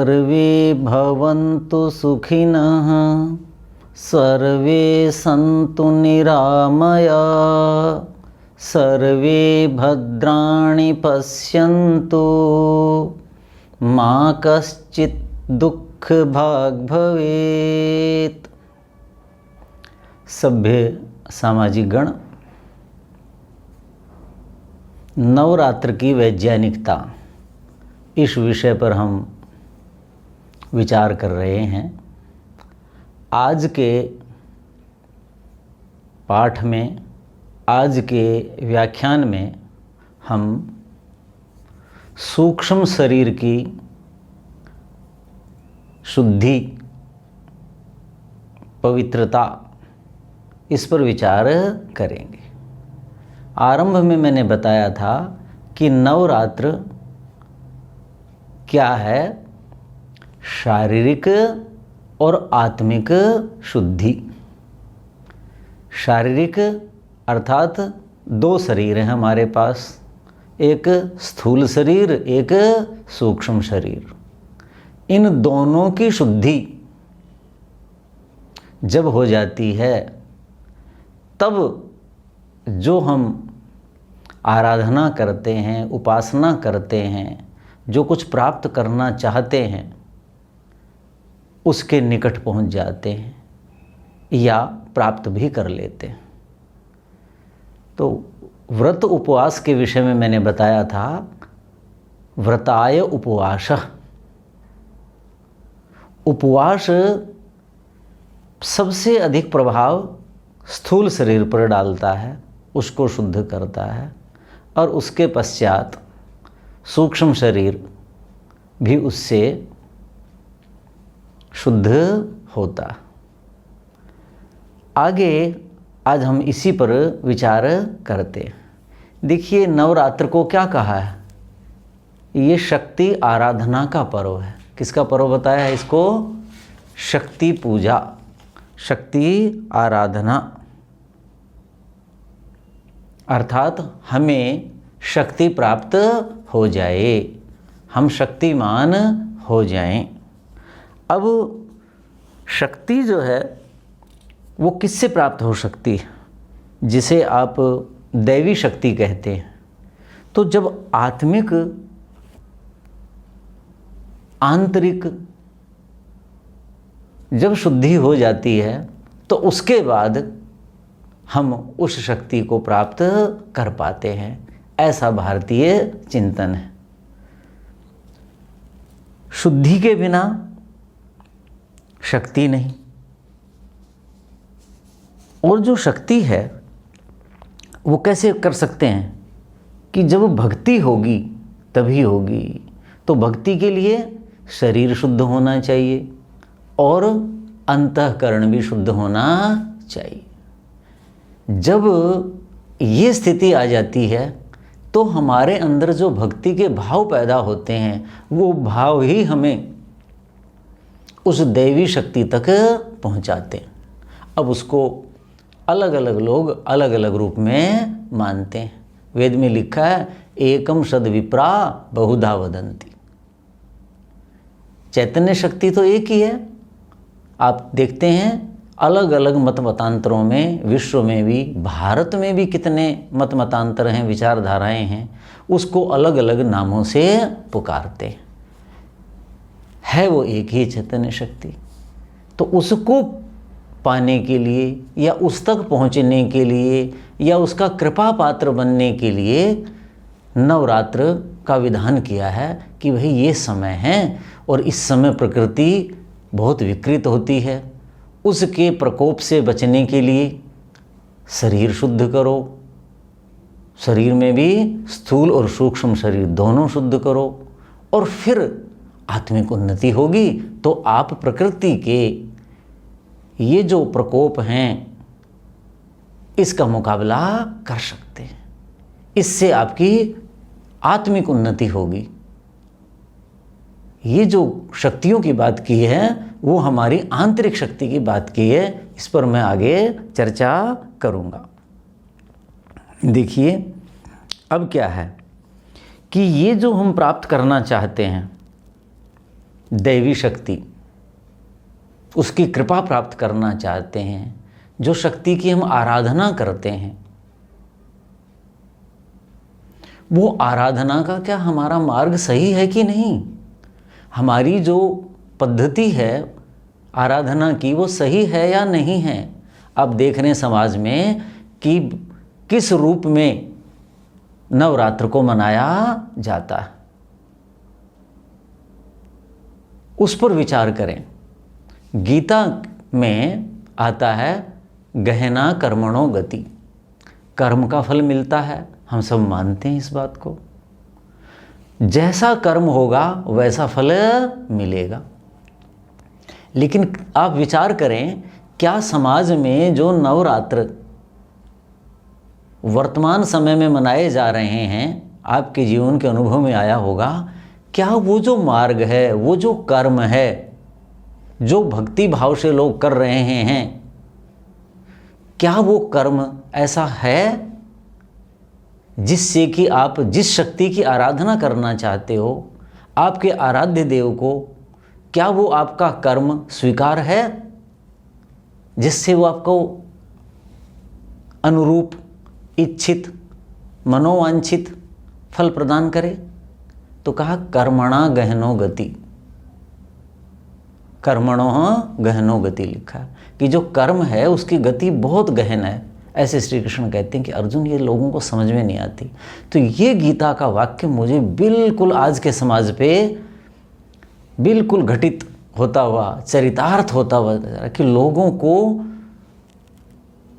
सर्वे भवन्तु सुखिनः सर्वे सन्तु निरामया सर्वे भद्राणि पश्यन्तु मा कश्चित् दुःख भाग् भवेत्। सभ्य सामाजिक गण, नवरात्र की वैज्ञानिकता इस विषय पर हम विचार कर रहे हैं। आज के पाठ में, आज के व्याख्यान में हम सूक्ष्म शरीर की शुद्धि, पवित्रता, इस पर विचार करेंगे। आरंभ में मैंने बताया था कि नवरात्र क्या है? शारीरिक और आत्मिक शुद्धि। शारीरिक अर्थात दो शरीर हैं हमारे पास, एक स्थूल शरीर, एक सूक्ष्म शरीर। इन दोनों की शुद्धि जब हो जाती है तब जो हम आराधना करते हैं, उपासना करते हैं, जो कुछ प्राप्त करना चाहते हैं उसके निकट पहुंच जाते हैं या प्राप्त भी कर लेते हैं। तो व्रत उपवास के विषय में मैंने बताया था, व्रताय उपवासः। उपवास सबसे अधिक प्रभाव स्थूल शरीर पर डालता है, उसको शुद्ध करता है, और उसके पश्चात सूक्ष्म शरीर भी उससे शुद्ध होता। आगे आज हम इसी पर विचार करते हैं। देखिए, नवरात्र को क्या कहा है? ये शक्ति आराधना का पर्व है। किसका पर्व बताया है इसको? शक्ति पूजा, शक्ति आराधना। अर्थात हमें शक्ति प्राप्त हो जाए, हम शक्तिमान हो जाएं। अब शक्ति जो है वो किससे प्राप्त हो सकती है? जिसे आप दैवी शक्ति कहते हैं। तो जब आत्मिक, आंतरिक जब शुद्धि हो जाती है तो उसके बाद हम उस शक्ति को प्राप्त कर पाते हैं, ऐसा भारतीय चिंतन है। शुद्धि के बिना शक्ति नहीं। और जो शक्ति है वो कैसे कर सकते हैं? कि जब भक्ति होगी तभी होगी। तो भक्ति के लिए शरीर शुद्ध होना चाहिए और अंतःकरण भी शुद्ध होना चाहिए। जब ये स्थिति आ जाती है तो हमारे अंदर जो भक्ति के भाव पैदा होते हैं वो भाव ही हमें उस दैवी शक्ति तक पहुंचाते हैं। अब उसको अलग अलग लोग अलग अलग रूप में मानते हैं। वेद में लिखा है, एकम सद विप्रा बहुधा वदंती। चैतन्य शक्ति तो एक ही है। आप देखते हैं अलग अलग मत मतांतरों में, विश्व में भी, भारत में भी कितने मत मतांतर हैं, विचारधाराएं हैं, उसको अलग अलग नामों से पुकारते हैं। है वो एक ही चैतन्य शक्ति। तो उसको पाने के लिए या उस तक पहुंचने के लिए या उसका कृपा पात्र बनने के लिए नवरात्र का विधान किया है कि भाई ये समय है और इस समय प्रकृति बहुत विकृत होती है। उसके प्रकोप से बचने के लिए शरीर शुद्ध करो, शरीर में भी स्थूल और सूक्ष्म शरीर दोनों शुद्ध करो, और फिर आत्मिक उन्नति होगी तो आप प्रकृति के ये जो प्रकोप हैं इसका मुकाबला कर सकते हैं। इससे आपकी आत्मिक उन्नति होगी। ये जो शक्तियों की बात की है वो हमारी आंतरिक शक्ति की बात की है। इस पर मैं आगे चर्चा करूँगा। देखिए, अब क्या है कि ये जो हम प्राप्त करना चाहते हैं दैवी शक्ति, उसकी कृपा प्राप्त करना चाहते हैं, जो शक्ति की हम आराधना करते हैं, वो आराधना का क्या हमारा मार्ग सही है कि नहीं? हमारी जो पद्धति है आराधना की वो सही है या नहीं है? अब देख रहे हैं समाज में कि किस रूप में नवरात्र को मनाया जाता है, उस पर विचार करें। गीता में आता है गहना कर्मणो गति, कर्म का फल मिलता है, हम सब मानते हैं इस बात को। जैसा कर्म होगा वैसा फल मिलेगा। लेकिन आप विचार करें, क्या समाज में जो नवरात्र वर्तमान समय में मनाए जा रहे हैं, आपके जीवन के अनुभव में आया होगा, क्या वो जो मार्ग है, वो जो कर्म है, जो भक्ति भाव से लोग कर रहे हैं, क्या वो कर्म ऐसा है जिससे कि आप जिस शक्ति की आराधना करना चाहते हो, आपके आराध्य देव को, क्या वो आपका कर्म स्वीकार है जिससे वो आपको अनुरूप इच्छित मनोवांछित फल प्रदान करे? तो कहा कर्मणा गहनो गति, कर्मणो गहनो गति लिखा कि जो कर्म है उसकी गति बहुत गहन है। ऐसे श्री कृष्ण कहते हैं कि अर्जुन ये लोगों को समझ में नहीं आती। तो ये गीता का वाक्य मुझे बिल्कुल आज के समाज पे बिल्कुल घटित होता हुआ, चरितार्थ होता हुआ कि लोगों को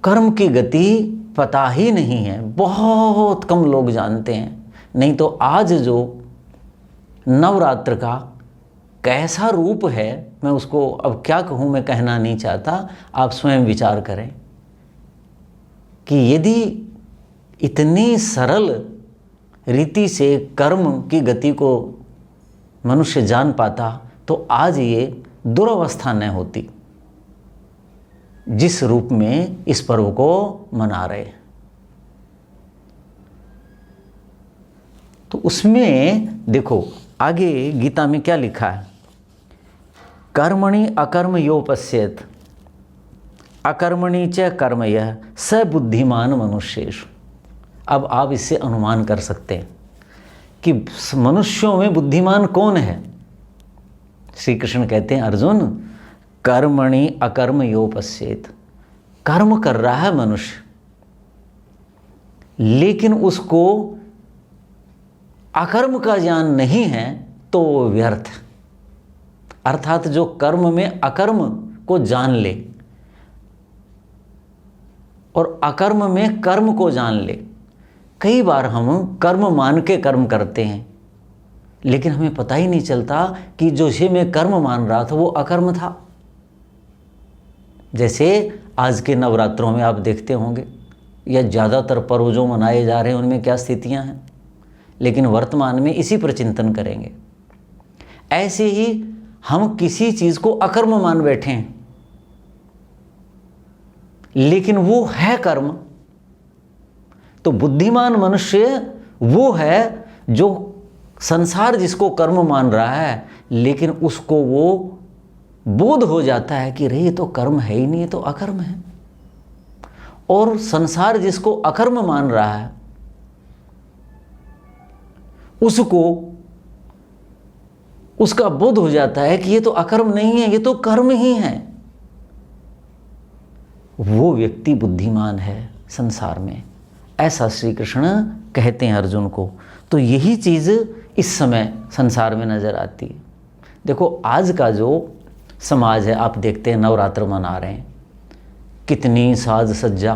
कर्म की गति पता ही नहीं है, बहुत कम लोग जानते हैं। नहीं तो आज जो नवरात्र का कैसा रूप है, मैं उसको अब क्या कहूँ, मैं कहना नहीं चाहता, आप स्वयं विचार करें कि यदि इतनी सरल रीति से कर्म की गति को मनुष्य जान पाता तो आज ये दुर्वस्था न होती जिस रूप में इस पर्व को मना रहे। तो उसमें देखो आगे गीता में क्या लिखा है, कर्मणि अकर्म यो पश्येत अकर्मणि च कर्म यह स बुद्धिमान मनुष्येषु। अब आप इससे अनुमान कर सकते हैं कि मनुष्यों में बुद्धिमान कौन है। श्री कृष्ण कहते हैं अर्जुन, कर्मणि अकर्म यो पश्येत, कर्म कर रहा है मनुष्य लेकिन उसको अकर्म का ज्ञान नहीं है तो वो व्यर्थ। अर्थात जो कर्म में अकर्म को जान ले और अकर्म में कर्म को जान ले। कई बार हम कर्म मान के कर्म करते हैं लेकिन हमें पता ही नहीं चलता कि जो से मैं कर्म मान रहा था वो अकर्म था। जैसे आज के नवरात्रों में आप देखते होंगे या ज़्यादातर पर्व जो मनाए जा रहे हैं उनमें क्या स्थितियां हैं, लेकिन वर्तमान में इसी पर चिंतन करेंगे। ऐसे ही हम किसी चीज़ को अकर्म मान बैठे हैं लेकिन वो है कर्म। तो बुद्धिमान मनुष्य वो है जो संसार जिसको कर्म मान रहा है लेकिन उसको वो बोध हो जाता है कि रे ये तो कर्म है ही नहीं, ये तो अकर्म है। और संसार जिसको अकर्म मान रहा है उसको उसका बोध हो जाता है कि ये तो अकर्म नहीं है, ये तो कर्म ही है। वो व्यक्ति बुद्धिमान है संसार में, ऐसा श्री कृष्ण कहते हैं अर्जुन को। तो यही चीज़ इस समय संसार में नज़र आती है। देखो आज का जो समाज है, आप देखते हैं नवरात्र मना रहे हैं, कितनी साज सज्जा,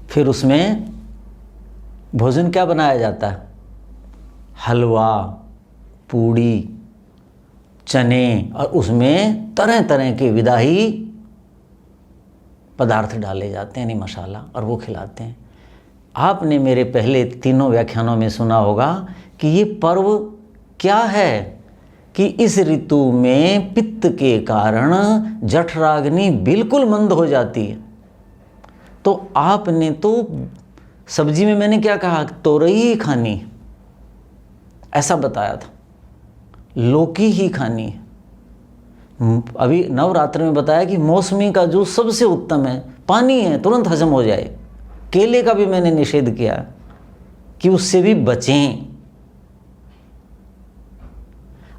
फिर उसमें भोजन क्या बनाया जाता है, हलवा, पूड़ी, चने, और उसमें तरह तरह के विदाही पदार्थ डाले जाते हैं, यानी मसाला, और वो खिलाते हैं। आपने मेरे पहले तीनों व्याख्यानों में सुना होगा कि ये पर्व क्या है कि इस ऋतु में पित्त के कारण जठराग्नि बिल्कुल मंद हो जाती है। तो आपने तो सब्जी में मैंने क्या कहा, तोरई ही खानी, ऐसा बताया था। लौकी ही खानी है। अभी नवरात्र में बताया कि मौसमी का जूस सबसे उत्तम है, पानी है, तुरंत हजम हो जाए। केले का भी मैंने निषेध किया कि उससे भी बचें।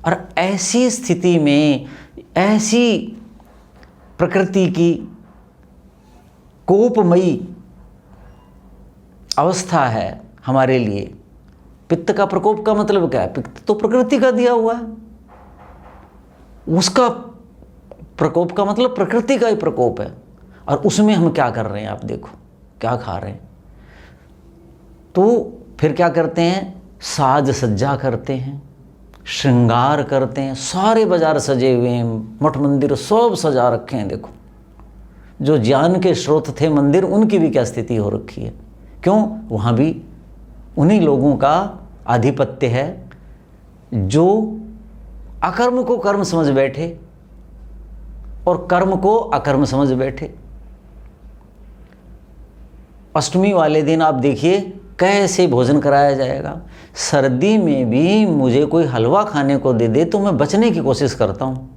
और ऐसी स्थिति में, ऐसी प्रकृति की कोपमयी अवस्था है हमारे लिए। पित्त का प्रकोप का मतलब क्या है? पित्त तो प्रकृति का दिया हुआ है, उसका प्रकोप का मतलब प्रकृति का ही प्रकोप है। और उसमें हम क्या कर रहे हैं, आप देखो क्या खा रहे हैं। तो फिर क्या करते हैं, साज सज्जा करते हैं, श्रृंगार करते हैं, सारे बाजार सजे हुए हैं, मठ मंदिर सब सजा रखे हैं। देखो जो ज्ञान के स्रोत थे मंदिर, उनकी भी क्या स्थिति हो रखी है। क्यों? वहाँ भी उन्हीं लोगों का आधिपत्य है जो अकर्म को कर्म समझ बैठे और कर्म को अकर्म समझ बैठे। अष्टमी वाले दिन आप देखिए कैसे भोजन कराया जाएगा। सर्दी में भी मुझे कोई हलवा खाने को दे दे तो मैं बचने की कोशिश करता हूँ,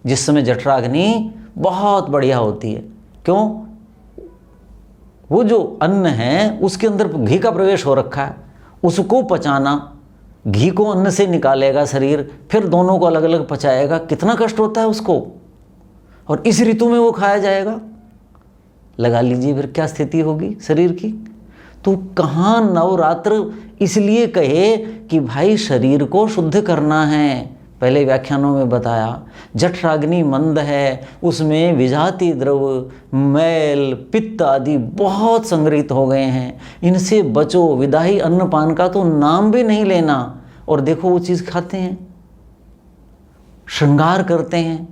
जिस समय जठराग्नि बहुत बढ़िया होती है। क्यों? वो जो अन्न है उसके अंदर घी का प्रवेश हो रखा है, उसको पचाना, घी को अन्न से निकालेगा शरीर, फिर दोनों को अलग अलग पचाएगा, कितना कष्ट होता है उसको। और इस ऋतु में वो खाया जाएगा, लगा लीजिए फिर क्या स्थिति होगी शरीर की। तो कहाँ नवरात्र इसलिए कहे कि भाई शरीर को शुद्ध करना है। पहले व्याख्यानों में बताया जठराग्नि मंद है, उसमें विजाति द्रव, मैल, पित्त आदि बहुत संग्रहित हो गए हैं, इनसे बचो। विदाही अन्नपान का तो नाम भी नहीं लेना। और देखो वो चीज़ खाते हैं, श्रृंगार करते हैं,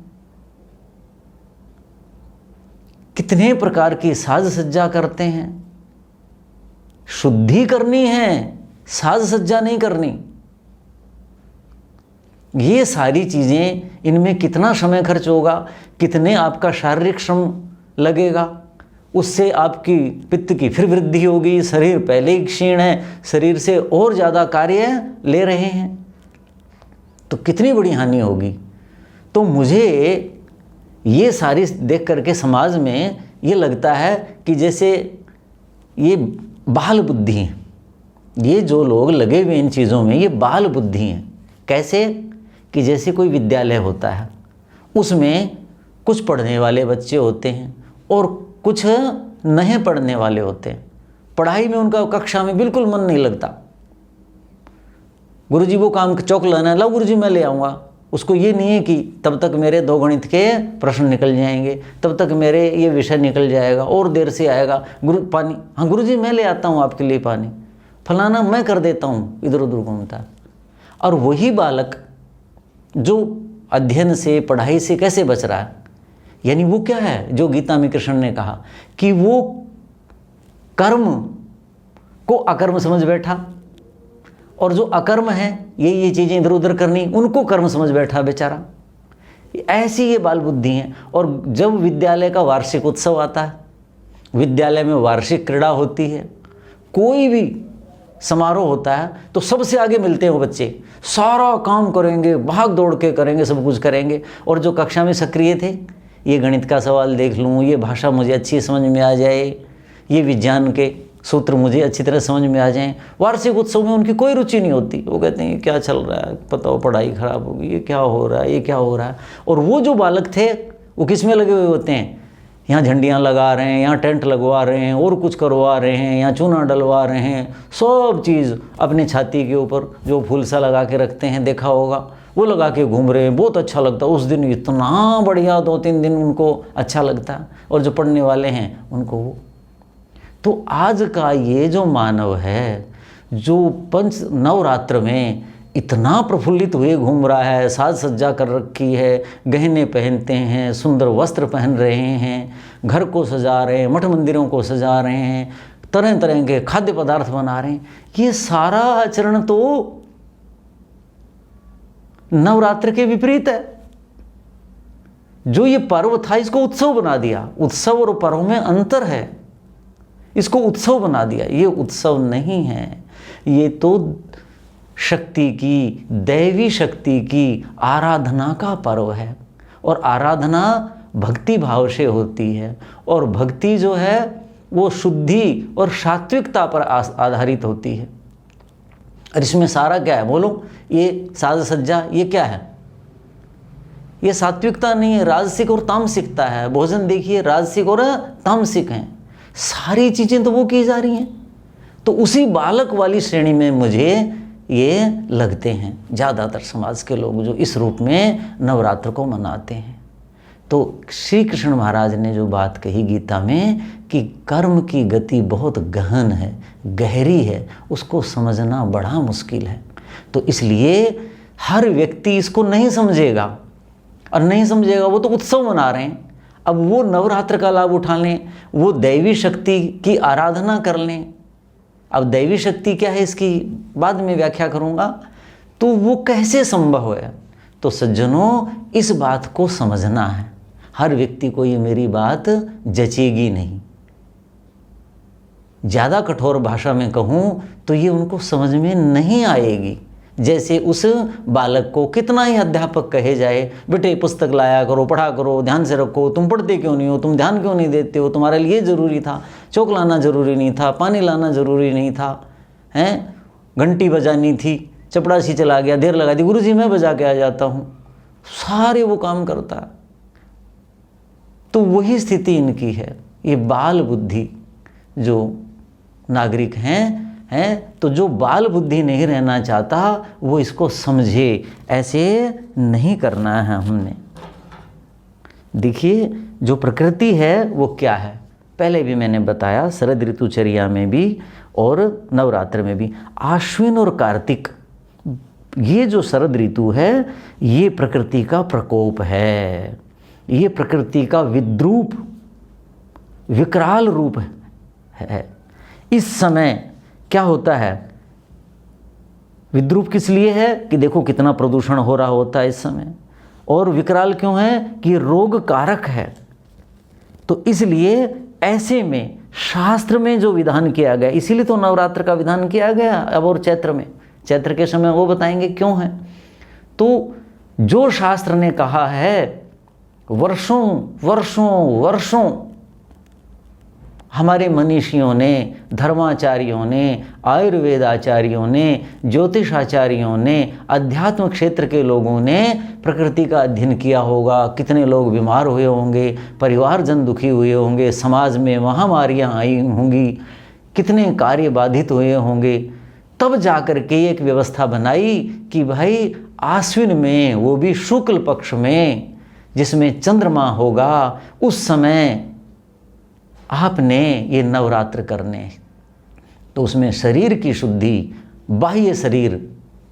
कितने प्रकार की साज सज्जा करते हैं। शुद्धि करनी है, साज सज्जा नहीं करनी। ये सारी चीज़ें, इनमें कितना समय खर्च होगा, कितने आपका शारीरिक श्रम लगेगा, उससे आपकी पित्त की फिर वृद्धि होगी। शरीर पहले ही क्षीण है, शरीर से और ज़्यादा कार्य ले रहे हैं, तो कितनी बड़ी हानि होगी। तो मुझे ये सारी देख करके समाज में ये लगता है कि जैसे ये बाल बुद्धि है। ये जो लोग लगे हुए इन चीज़ों में, ये बाल बुद्धि हैं। कैसे? कि जैसे कोई विद्यालय होता है, उसमें कुछ पढ़ने वाले बच्चे होते हैं और कुछ नहीं पढ़ने वाले होते हैं। पढ़ाई में उनका कक्षा में बिल्कुल मन नहीं लगता। गुरुजी वो काम चौक लाना है, लो गुरुजी मैं ले आऊँगा। उसको ये नहीं है कि तब तक मेरे 2 गणित के प्रश्न निकल जाएंगे, तब तक मेरे ये विषय निकल जाएगा, और देर से आएगा। पानी, हाँ गुरुजी मैं ले आता हूँ आपके लिए पानी, फलाना मैं कर देता हूँ, इधर उधर घूमता है। और वही बालक जो अध्ययन से, पढ़ाई से कैसे बच रहा है, यानी वो क्या है, जो गीता में कृष्ण ने कहा कि वो कर्म को अकर्म समझ बैठा, और जो अकर्म है ये चीज़ें इधर उधर करनी, उनको कर्म समझ बैठा बेचारा। ऐसी ये बाल बुद्धि है। और जब विद्यालय का वार्षिक उत्सव आता है, विद्यालय में वार्षिक क्रीड़ा होती है, कोई भी समारोह होता है, तो सबसे आगे मिलते हैं वो बच्चे, सारा काम करेंगे, भाग दौड़ के करेंगे, सब कुछ करेंगे। और जो कक्षा में सक्रिय थे, ये गणित का सवाल देख लूँ, ये भाषा मुझे अच्छी समझ में आ जाए, ये विज्ञान के सूत्र मुझे अच्छी तरह समझ में आ जाएं, वार्षिक उत्सव में उनकी कोई रुचि नहीं होती। वो कहते हैं क्या चल रहा है, पता हो पढ़ाई खराब होगी, ये क्या हो रहा है, ये क्या हो रहा है। और वो जो बालक थे वो किस में लगे हुए होते हैं, यहाँ झंडियाँ लगा रहे हैं, यहाँ टेंट लगवा रहे हैं, और कुछ करवा रहे हैं, यहाँ चूना डलवा रहे हैं, सब चीज़ अपनी छाती के ऊपर जो फूल सा लगा के रखते हैं, देखा होगा, वो लगा के घूम रहे हैं। बहुत अच्छा लगता है उस दिन, इतना बढ़िया 2-3 दिन उनको अच्छा लगता है। और जो पढ़ने वाले हैं उनको वो। तो आज का ये जो मानव है, जो नवरात्र में इतना प्रफुल्लित हुए घूम रहा है, साज सज्जा कर रखी है, गहने पहनते हैं, सुंदर वस्त्र पहन रहे हैं, घर को सजा रहे हैं, मठ मंदिरों को सजा रहे हैं, तरह तरह के खाद्य पदार्थ बना रहे हैं, ये सारा आचरण तो नवरात्र के विपरीत है। जो ये पर्व था इसको उत्सव बना दिया। उत्सव और पर्व में अंतर है, इसको उत्सव बना दिया। ये उत्सव नहीं है, ये तो शक्ति की, दैवी शक्ति की आराधना का पर्व है। और आराधना भक्ति भाव से होती है, और भक्ति जो है वो शुद्धि और सात्विकता पर आधारित होती है। और इसमें सारा क्या है बोलो? ये साज सज्जा ये क्या है? ये सात्विकता नहीं है, राजसिक और तामसिकता है। भोजन देखिए राजसिक और तामसिक हैं, सारी चीज़ें तो वो की जा रही हैं। तो उसी बालक वाली श्रेणी में मुझे ये लगते हैं ज़्यादातर समाज के लोग जो इस रूप में नवरात्र को मनाते हैं। तो श्री कृष्ण महाराज ने जो बात कही गीता में कि कर्म की गति बहुत गहन है, गहरी है, उसको समझना बड़ा मुश्किल है। तो इसलिए हर व्यक्ति इसको नहीं समझेगा, और नहीं समझेगा वो तो उत्सव मना रहे हैं। अब वो नवरात्र का लाभ उठा लें, वो दैवी शक्ति की आराधना कर लें। अब दैवी शक्ति क्या है इसकी बाद में व्याख्या करूँगा। तो वो कैसे संभव है? तो सज्जनों, इस बात को समझना है। हर व्यक्ति को ये मेरी बात जचेगी नहीं। ज़्यादा कठोर भाषा में कहूँ तो ये उनको समझ में नहीं आएगी। जैसे उस बालक को कितना ही अध्यापक कहे जाए, बेटे पुस्तक लाया करो, पढ़ा करो, ध्यान से रखो, तुम पढ़ते क्यों नहीं हो, तुम ध्यान क्यों नहीं देते हो, तुम्हारे लिए ज़रूरी था, चौक लाना ज़रूरी नहीं था, पानी लाना ज़रूरी नहीं था, हैं, घंटी बजानी थी, चपड़ासी चला गया, देर लगा दी, गुरुजी मैं बजा के आ जाता हूँ, सारे वो काम करता है। तो वही स्थिति इनकी है। ये बाल बुद्धि जो नागरिक हैं, तो जो बाल बुद्धि नहीं रहना चाहता वो इसको समझे, ऐसे नहीं करना है हमने। देखिए जो प्रकृति है वो क्या है, पहले भी मैंने बताया, शरद ऋतुचर्या में भी और नवरात्र में भी। आश्विन और कार्तिक, ये जो शरद ऋतु है ये प्रकृति का प्रकोप है, ये प्रकृति का विद्रूप विकराल रूप है। इस समय क्या होता है? विद्रूप किस लिए है कि देखो कितना प्रदूषण हो रहा होता है इस समय, और विकराल क्यों है कि रोग कारक है। तो इसलिए ऐसे में शास्त्र में जो विधान किया गया, इसीलिए तो नवरात्र का विधान किया गया। अब और चैत्र में, चैत्र के समय वो बताएंगे क्यों है। तो जो शास्त्र ने कहा है, वर्षों वर्षों वर्षों हमारे मनीषियों ने, धर्माचार्यों ने, आयुर्वेदाचार्यों ने, ज्योतिषाचार्यों ने, अध्यात्म क्षेत्र के लोगों ने प्रकृति का अध्ययन किया होगा। कितने लोग बीमार हुए होंगे, परिवारजन दुखी हुए होंगे, समाज में महामारियां आई होंगी, कितने कार्य बाधित हुए होंगे। तब जाकर के एक व्यवस्था बनाई कि भाई आश्विन में, वो भी शुक्ल पक्ष में जिसमें चंद्रमा होगा, उस समय आपने ये नवरात्र करने। तो उसमें शरीर की शुद्धि, बाह्य शरीर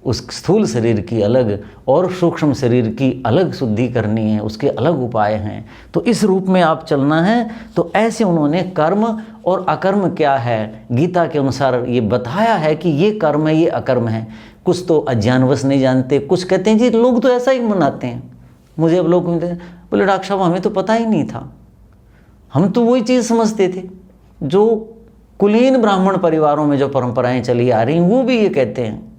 उस स्थूल शरीर की अलग और सूक्ष्म शरीर की अलग शुद्धि करनी है, उसके अलग उपाय हैं। तो इस रूप में आप चलना है। तो ऐसे उन्होंने कर्म और अकर्म क्या है गीता के अनुसार ये बताया है कि ये कर्म है, ये अकर्म है। कुछ तो अज्ञानवश नहीं जानते, कुछ कहते हैं जी लोग तो ऐसा ही मनाते हैं। मुझे अब लोग बोले डॉक्टर साहब हमें तो पता ही नहीं था, हम तो वही चीज़ समझते थे जो कुलीन ब्राह्मण परिवारों में जो परंपराएं चली आ रही हैं, वो भी ये कहते हैं।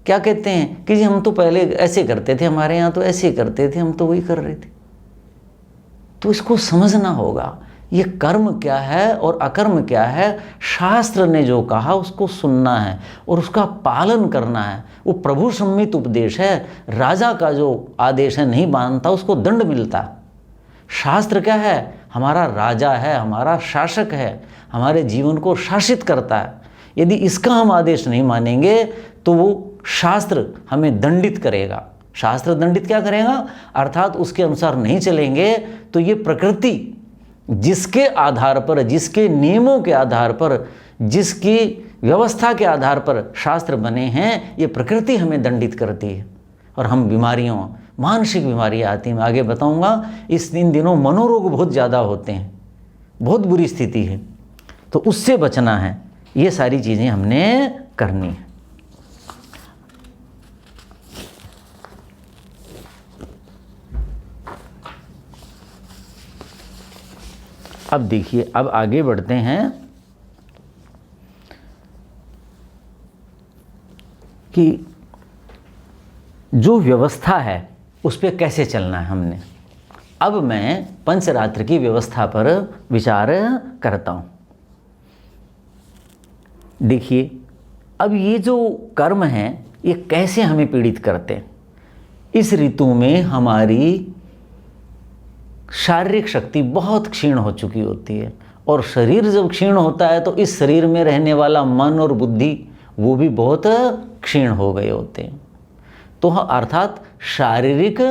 क्या कहते हैं कि जी हम तो पहले ऐसे करते थे, हमारे यहाँ तो ऐसे करते थे, हम तो वही कर रहे थे। तो इसको समझना होगा, ये कर्म क्या है और अकर्म क्या है। शास्त्र ने जो कहा उसको सुनना है और उसका पालन करना है। वो प्रभु सम्मित उपदेश है। राजा का जो आदेश है नहीं मानता उसको दंड मिलता। शास्त्र क्या है? हमारा राजा है, हमारा शासक है, हमारे जीवन को शासित करता है। यदि इसका हम आदेश नहीं मानेंगे तो वो शास्त्र हमें दंडित करेगा। शास्त्र दंडित क्या करेगा? अर्थात उसके अनुसार नहीं चलेंगे तो ये प्रकृति जिसके आधार पर, जिसके नियमों के आधार पर, जिसकी व्यवस्था के आधार पर शास्त्र बने हैं, ये प्रकृति हमें दंडित करती है और हम बीमारियों, मानसिक बीमारियाँ आती हैं। मैं आगे बताऊंगा। इन दिनों मनोरोग बहुत ज़्यादा होते हैं, बहुत बुरी स्थिति है, तो उससे बचना है। ये सारी चीज़ें हमने करनी है। अब देखिए, अब आगे बढ़ते हैं कि कि जो व्यवस्था है उस पर कैसे चलना है हमने। अब मैं पंचरात्र की व्यवस्था पर विचार करता हूँ। देखिए, अब ये जो कर्म हैं ये कैसे हमें पीड़ित करते हैं। इस ऋतु में हमारी शारीरिक शक्ति बहुत क्षीण हो चुकी होती है, और शरीर जब क्षीण होता है तो इस शरीर में रहने वाला मन और बुद्धि वो भी बहुत क्षीण हो गए होते हैं। तो अर्थात शारीरिक,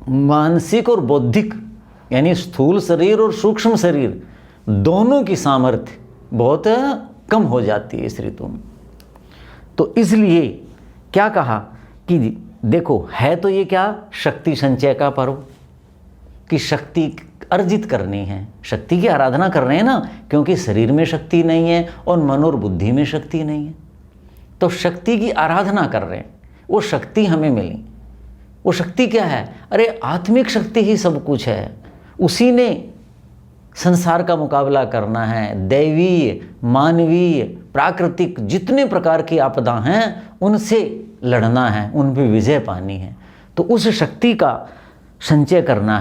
मानसिक और बौद्धिक, यानी स्थूल शरीर और सूक्ष्म शरीर दोनों की सामर्थ्य बहुत कम हो जाती है इस ऋतु में। तो इसलिए क्या कहा कि देखो, है तो ये क्या, शक्ति संचय का पर्व, कि शक्ति अर्जित करनी है, शक्ति की आराधना कर रहे हैं ना, क्योंकि शरीर में शक्ति नहीं है और मन और बुद्धि में शक्ति नहीं है, तो शक्ति की आराधना कर रहे हैं। वो शक्ति हमें मिली, वो शक्ति क्या है, अरे आत्मिक शक्ति ही सब कुछ है। उसी ने संसार का मुकाबला करना है, दैवीय, मानवीय, प्राकृतिक जितने प्रकार की आपदा हैं उनसे लड़ना है, उन पर विजय पानी है। तो उस शक्ति का संचय करना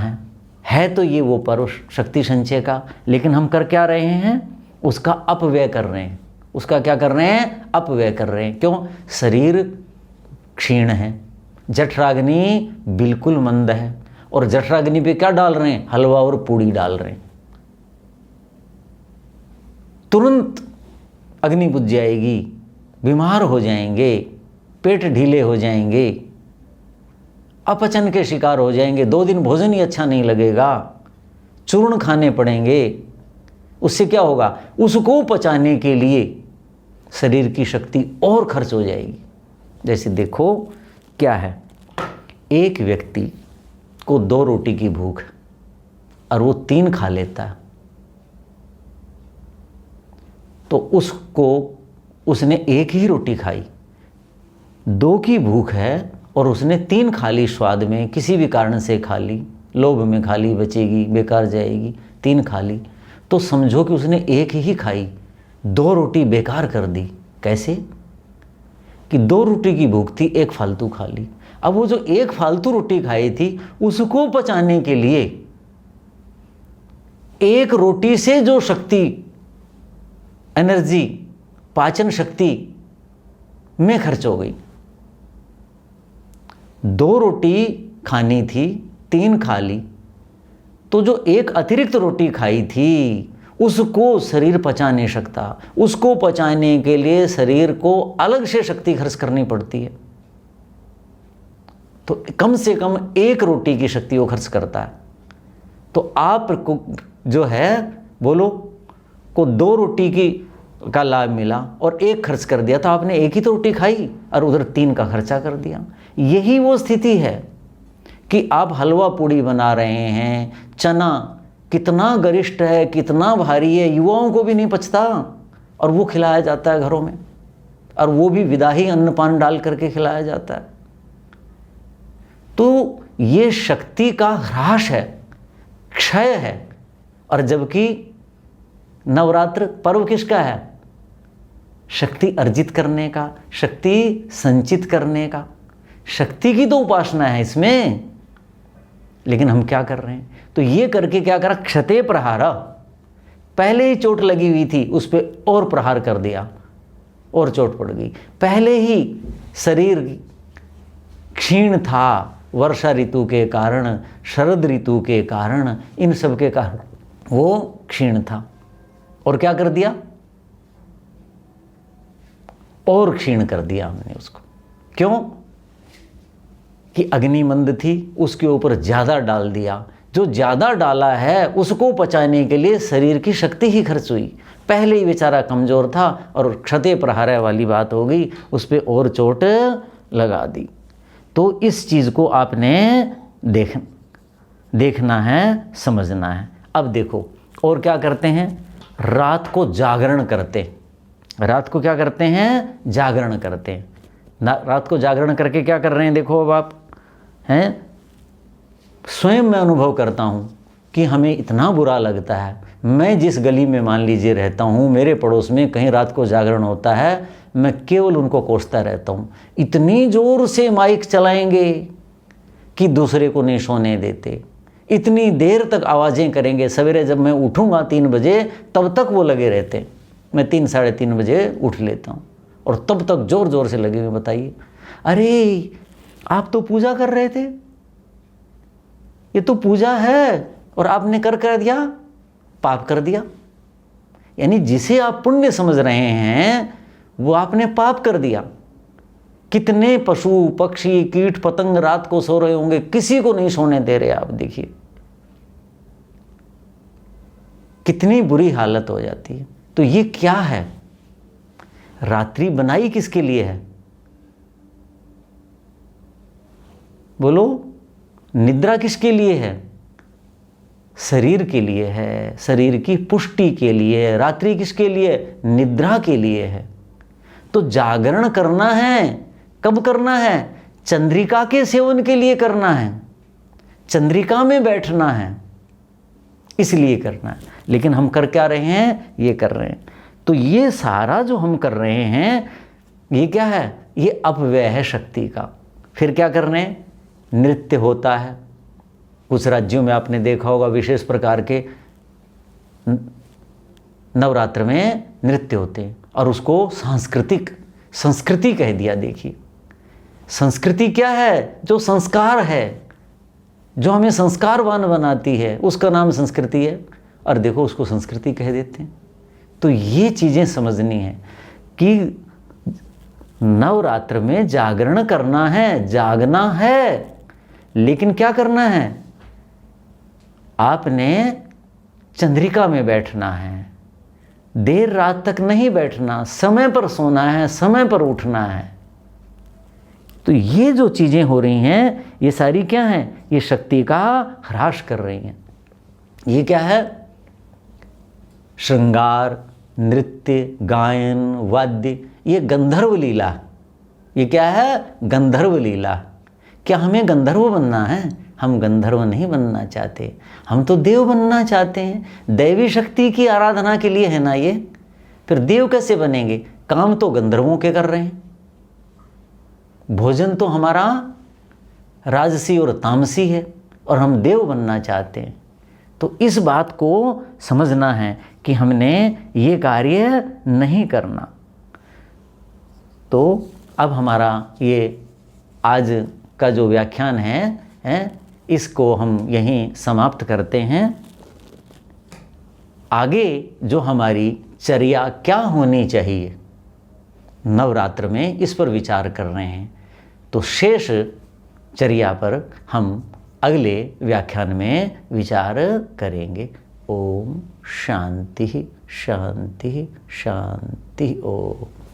है तो ये वो पर्व शक्ति संचय का। लेकिन हम कर क्या रहे हैं, उसका अपव्यय कर रहे हैं। उसका क्या कर रहे हैं, अपव्यय कर रहे हैं। क्यों, शरीर क्षीण है, जठराग्नि बिल्कुल मंद है, और जठराग्नि पे क्या डाल रहे हैं, हलवा और पूड़ी डाल रहे हैं। तुरंत अग्नि बुझ जाएगी, बीमार हो जाएंगे, पेट ढीले हो जाएंगे, अपचन के शिकार हो जाएंगे, 2 दिन भोजन ही अच्छा नहीं लगेगा, चूर्ण खाने पड़ेंगे। उससे क्या होगा, उसको पचाने के लिए शरीर की शक्ति और खर्च हो जाएगी। जैसे देखो क्या है, एक व्यक्ति को 2 रोटी की भूख है और वो 3 खा लेता है, तो उसने 1 ही रोटी खाई, 2 की भूख है और उसने 3 खा ली, स्वाद में किसी भी कारण से खा ली, लोभ में खा ली, बचेगी, बेकार जाएगी, 3 खा ली, तो समझो कि उसने 1 ही खाई, 2 रोटी बेकार कर दी। कैसे कि 2 रोटी की भूख थी, 1 फालतू खा ली। अब वो जो 1 फालतू रोटी खाई थी उसको पचाने के लिए 1 रोटी से जो शक्ति, एनर्जी, पाचन शक्ति में खर्च हो गई। 2 रोटी खानी थी, 3 खा ली, तो जो 1 अतिरिक्त रोटी खाई थी उसको शरीर पचा नहीं सकता। उसको पचाने के लिए शरीर को अलग से शक्ति खर्च करनी पड़ती है। तो कम से कम 1 रोटी की शक्ति वो खर्च करता है। तो आपको जो है बोलो को 2 रोटी का लाभ मिला और 1 खर्च कर दिया, तो आपने 1 ही तो रोटी खाई और उधर 3 का खर्चा कर दिया। यही वो स्थिति है कि आप हलवा पूड़ी बना रहे हैं, चना कितना गरिष्ठ है, कितना भारी है, युवाओं को भी नहीं पचता, और वो खिलाया जाता है घरों में, और वो भी विदाही अन्नपान डाल करके खिलाया जाता है। तो ये शक्ति का ह्रास है, क्षय है। और जबकि नवरात्र पर्व किसका है, शक्ति अर्जित करने का, शक्ति संचित करने का, शक्ति की तो उपासना है इसमें। लेकिन हम क्या कर रहे हैं, तो ये करके क्या करा, क्षते प्रहारा, पहले ही चोट लगी हुई थी उस पर और प्रहार कर दिया और चोट पड़ गई। पहले ही शरीर क्षीण था वर्षा ऋतु के कारण, शरद ऋतु के कारण, इन सब के कारण वो क्षीण था, और क्या कर दिया, और क्षीण कर दिया हमने उसको। क्यों कि अग्नि मंद थी, उसके ऊपर ज़्यादा डाल दिया। जो ज़्यादा डाला है उसको पचाने के लिए शरीर की शक्ति ही खर्च हुई। पहले ही बेचारा कमज़ोर था और क्षते प्रहार वाली बात हो गई, उस पर और चोट लगा दी। तो इस चीज़ को आपने देखना है, समझना है। अब देखो और क्या करते हैं, रात को जागरण करते, रात को क्या करते हैं, जागरण करते हैं। रात को जागरण करके क्या कर रहे हैं, देखो अब आप हैं, स्वयं मैं अनुभव करता हूँ कि हमें इतना बुरा लगता है। मैं जिस गली में मान लीजिए रहता हूँ, मेरे पड़ोस में कहीं रात को जागरण होता है, मैं केवल उनको कोसता रहता हूँ। इतनी ज़ोर से माइक चलाएंगे कि दूसरे को नहीं सोने देते, इतनी देर तक आवाज़ें करेंगे। सवेरे जब मैं उठूँगा 3 बजे तब तक वो लगे रहते। मैं 3 साढ़े 3 बजे उठ लेता हूँ और तब तक ज़ोर ज़ोर से लगे हुए। बताइए, अरे आप तो पूजा कर रहे थे, ये तो पूजा है, और आपने कर दिया, पाप कर दिया। यानी जिसे आप पुण्य समझ रहे हैं वो आपने पाप कर दिया। कितने पशु पक्षी कीट पतंग रात को सो रहे होंगे, किसी को नहीं सोने दे रहे आप। देखिए कितनी बुरी हालत हो जाती है। तो ये क्या है? रात्रि बनाई किसके लिए है? बोलो, निद्रा किसके लिए है? शरीर के लिए है, शरीर की पुष्टि के लिए। रात्रि किसके लिए? निद्रा के लिए है। तो जागरण करना है, कब करना है? चंद्रिका के सेवन के लिए करना है, चंद्रिका में बैठना है, इसलिए करना है। लेकिन हम कर क्या रहे हैं? ये कर रहे हैं। तो ये सारा जो हम कर रहे हैं ये क्या है? ये अपव्यय है शक्ति का। फिर क्या कर रहे हैं? नृत्य होता है। कुछ राज्यों में आपने देखा होगा विशेष प्रकार के नवरात्र में नृत्य होते हैं और उसको संस्कृति कह दिया। देखिए संस्कृति क्या है? जो संस्कार है, जो हमें संस्कारवान बनाती है, उसका नाम संस्कृति है। और देखो उसको संस्कृति कह देते हैं। तो ये चीज़ें समझनी है कि नवरात्र में जागरण करना है, जागना है, लेकिन क्या करना है? आपने चंद्रिका में बैठना है, देर रात तक नहीं बैठना, समय पर सोना है, समय पर उठना है। तो ये जो चीज़ें हो रही हैं ये सारी क्या हैं? ये शक्ति का ह्रास कर रही हैं। ये क्या है? श्रृंगार, नृत्य, गायन, वाद्य, ये गंधर्व लीला। ये क्या है? गंधर्व लीला। क्या हमें गंधर्व बनना है? हम गंधर्व नहीं बनना चाहते, हम तो देव बनना चाहते हैं। दैवी शक्ति की आराधना के लिए है ना ये। फिर देव कैसे बनेंगे? काम तो गंधर्वों के कर रहे हैं, भोजन तो हमारा राजसी और तामसी है, और हम देव बनना चाहते हैं। तो इस बात को समझना है कि हमने ये कार्य नहीं करना। तो अब हमारा ये आज का जो व्याख्यान है इसको हम यहीं समाप्त करते हैं। आगे जो हमारी चर्या क्या होनी चाहिए नवरात्र में, इस पर विचार कर रहे हैं। तो शेष चर्या पर हम अगले व्याख्यान में विचार करेंगे। ओम शांति शांति शांति। ओम।